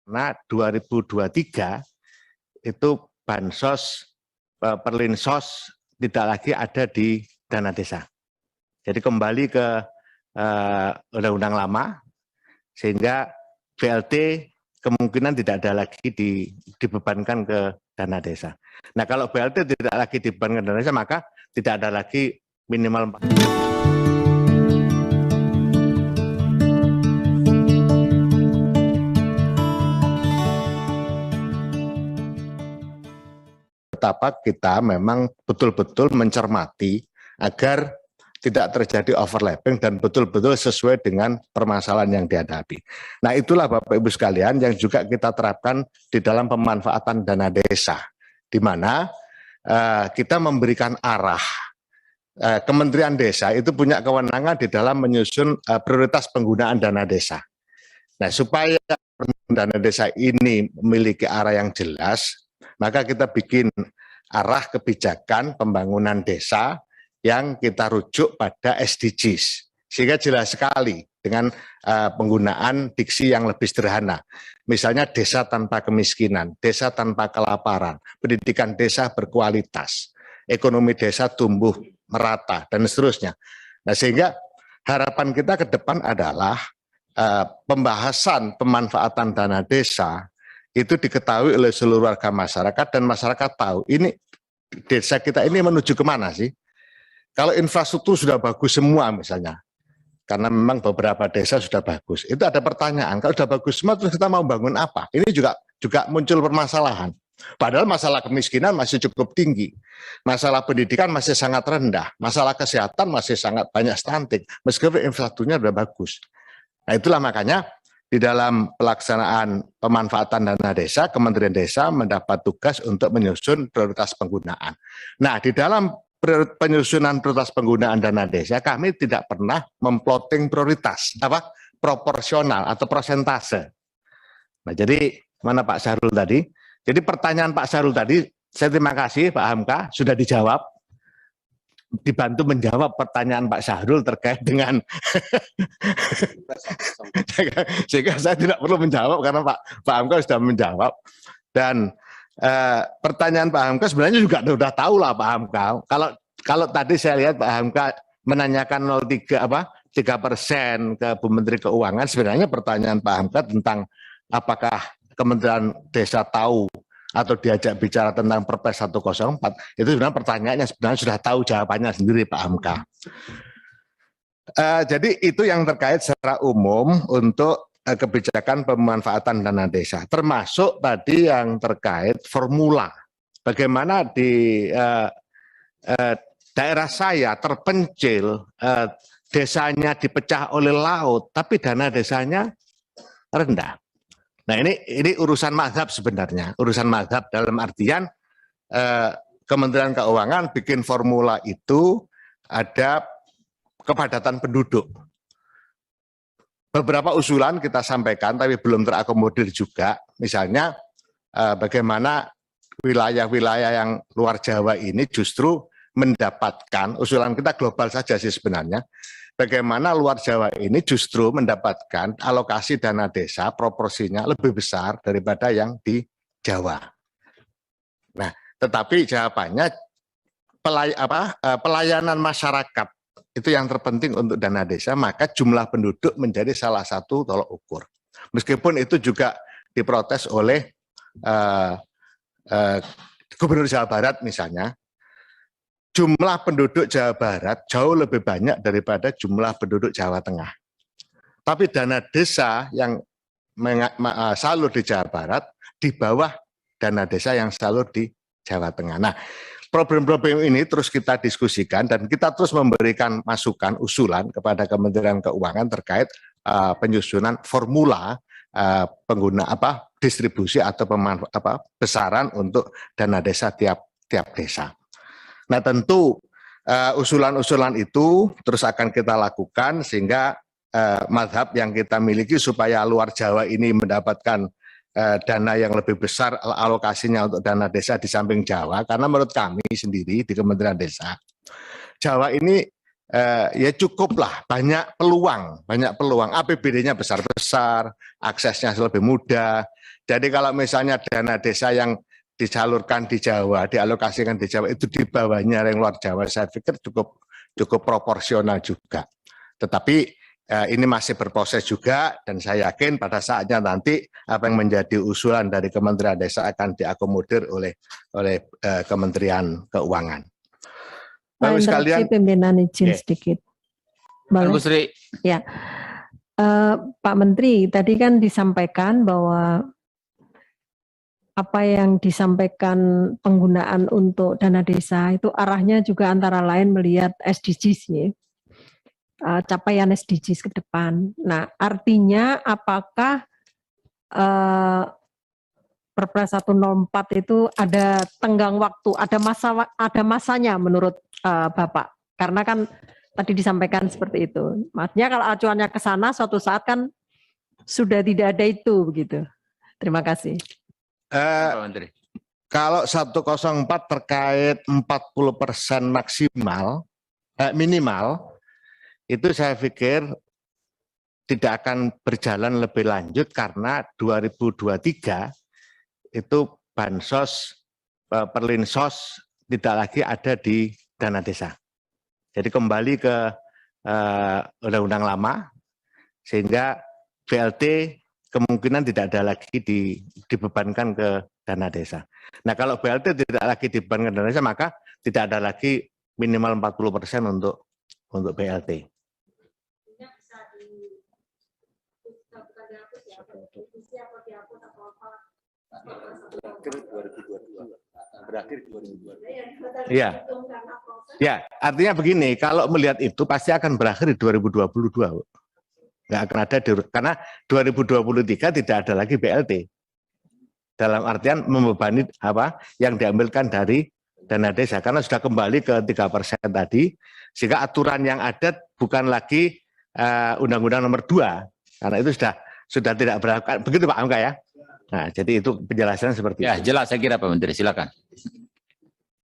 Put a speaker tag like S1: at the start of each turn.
S1: Karena 2023 itu bansos perlinsos tidak lagi ada di dana desa. Jadi kembali ke undang-undang lama, sehingga BLT kemungkinan tidak ada lagi dibebankan ke dana desa. Nah, kalau BLT tidak lagi dibebankan ke dana desa, maka tidak ada lagi minimal 4. Betapa kita memang betul-betul mencermati agar tidak terjadi overlapping dan betul-betul sesuai dengan permasalahan yang dihadapi. Nah, itulah Bapak Ibu sekalian yang juga kita terapkan di dalam pemanfaatan dana desa, di mana kita memberikan arah. Kementerian Desa itu punya kewenangan di dalam menyusun prioritas penggunaan dana desa. Nah, supaya dana desa ini memiliki arah yang jelas, maka kita bikin arah kebijakan pembangunan desa yang kita rujuk pada SDGs. Sehingga jelas sekali dengan penggunaan diksi yang lebih sederhana. Misalnya desa tanpa kemiskinan, desa tanpa kelaparan, pendidikan desa berkualitas, ekonomi desa tumbuh merata, dan seterusnya. Nah, sehingga harapan kita ke depan adalah pembahasan pemanfaatan dana desa itu diketahui oleh seluruh warga masyarakat, dan masyarakat tahu ini desa kita ini menuju kemana sih. Kalau infrastruktur sudah bagus semua misalnya, karena memang beberapa desa sudah bagus, itu ada pertanyaan, kalau sudah bagus semua terus kita mau bangun apa? Ini juga muncul permasalahan. Padahal masalah kemiskinan masih cukup tinggi, masalah pendidikan masih sangat rendah, masalah kesehatan masih sangat banyak stunting, meskipun infrastrukturnya sudah bagus. Nah, itulah makanya di dalam pelaksanaan pemanfaatan dana desa, Kementerian Desa mendapat tugas untuk menyusun prioritas penggunaan. Nah, di dalam penyusunan prioritas penggunaan dana desa, kami tidak pernah memplotting prioritas, proporsional atau persentase. Nah, jadi mana Pak Syahrul tadi? Jadi pertanyaan Pak Syahrul tadi, saya terima kasih Pak Hamka sudah dijawab, dibantu menjawab pertanyaan Pak Syahrul terkait dengan sehingga saya tidak perlu menjawab karena Pak Hamka sudah menjawab. Dan pertanyaan Pak Hamka sebenarnya juga sudah tahu lah Pak Hamka. Kalau tadi saya lihat Pak Hamka menanyakan 3% ke Bu Menteri Keuangan, sebenarnya pertanyaan Pak Hamka tentang apakah Kementerian Desa tahu atau diajak bicara tentang Perpres 104, itu sebenarnya pertanyaannya sebenarnya sudah tahu jawabannya sendiri Pak Hamka. Jadi itu yang terkait secara umum untuk kebijakan pemanfaatan dana desa, termasuk tadi yang terkait formula. Bagaimana di daerah saya terpencil, desanya dipecah oleh laut, tapi dana desanya rendah. Nah, ini urusan mazhab sebenarnya, urusan mazhab dalam artian Kementerian Keuangan bikin formula itu ada kepadatan penduduk. Beberapa usulan kita sampaikan tapi belum terakomodir juga, misalnya bagaimana wilayah-wilayah yang luar Jawa ini justru mendapatkan, usulan kita global saja sih sebenarnya, bagaimana luar Jawa ini justru mendapatkan alokasi dana desa proporsinya lebih besar daripada yang di Jawa. Nah, tetapi jawabannya pelayanan masyarakat itu yang terpenting untuk dana desa, maka jumlah penduduk menjadi salah satu tolok ukur. Meskipun itu juga diprotes oleh Gubernur Jawa Barat misalnya, jumlah penduduk Jawa Barat jauh lebih banyak daripada jumlah penduduk Jawa Tengah. Tapi dana desa yang salur di Jawa Barat di bawah dana desa yang salur di Jawa Tengah. Nah, problem-problem ini terus kita diskusikan dan kita terus memberikan masukan, usulan kepada Kementerian Keuangan terkait penyusunan formula distribusi atau besaran untuk dana desa tiap desa. Nah, tentu usulan-usulan itu terus akan kita lakukan sehingga mazhab yang kita miliki supaya luar Jawa ini mendapatkan dana yang lebih besar alokasinya untuk dana desa di samping Jawa, karena menurut kami sendiri di Kementerian Desa, Jawa ini ya cukuplah, banyak peluang, APBD-nya besar-besar, aksesnya lebih mudah. Jadi kalau misalnya dana desa yang disalurkan di Jawa, dialokasikan di Jawa itu di bawahnya yang luar Jawa, saya pikir cukup proporsional juga. Tetapi ini masih berproses juga, dan saya yakin pada saatnya nanti apa yang menjadi usulan dari Kementerian Desa akan diakomodir oleh Kementerian Keuangan.
S2: Bapak sekalian, pimpinan izin sedikit.
S3: Boleh?
S2: Ya, Pak Menteri, tadi kan disampaikan bahwa apa yang disampaikan penggunaan untuk dana desa itu arahnya juga antara lain melihat SDGs ya. Capaian SDGs ke depan. Nah, artinya apakah Perpres 104 itu ada tenggang waktu, ada masanya menurut Bapak? Karena kan tadi disampaikan seperti itu. Maksudnya kalau acuannya ke sana suatu saat kan sudah tidak ada itu begitu. Terima kasih.
S3: Pak Menteri.
S1: Kalau 104 terkait 40% maksimal, minimal, itu saya pikir tidak akan berjalan lebih lanjut karena 2023 itu bansos, perlinsos tidak lagi ada di dana desa. Jadi kembali ke undang-undang lama, sehingga BLT kemungkinan tidak ada lagi dibebankan ke dana desa. Nah kalau BLT tidak lagi dibebankan ke dana desa, maka tidak ada lagi minimal 40% untuk BLT. Berakhir 2022. Iya. Ya, artinya begini, kalau melihat itu pasti akan berakhir di 2022. Nggak akan ada, karena 2023 tidak ada lagi BLT. Dalam artian membebani apa yang diambilkan dari dana desa, karena sudah kembali ke 3% tadi, sehingga aturan yang ada bukan lagi Undang-Undang Nomor 2, karena itu sudah tidak berlaku. Begitu Pak Angga ya. Nah, jadi itu penjelasan seperti
S3: ya,
S1: itu.
S3: jelas saya kira Pak Menteri, silakan.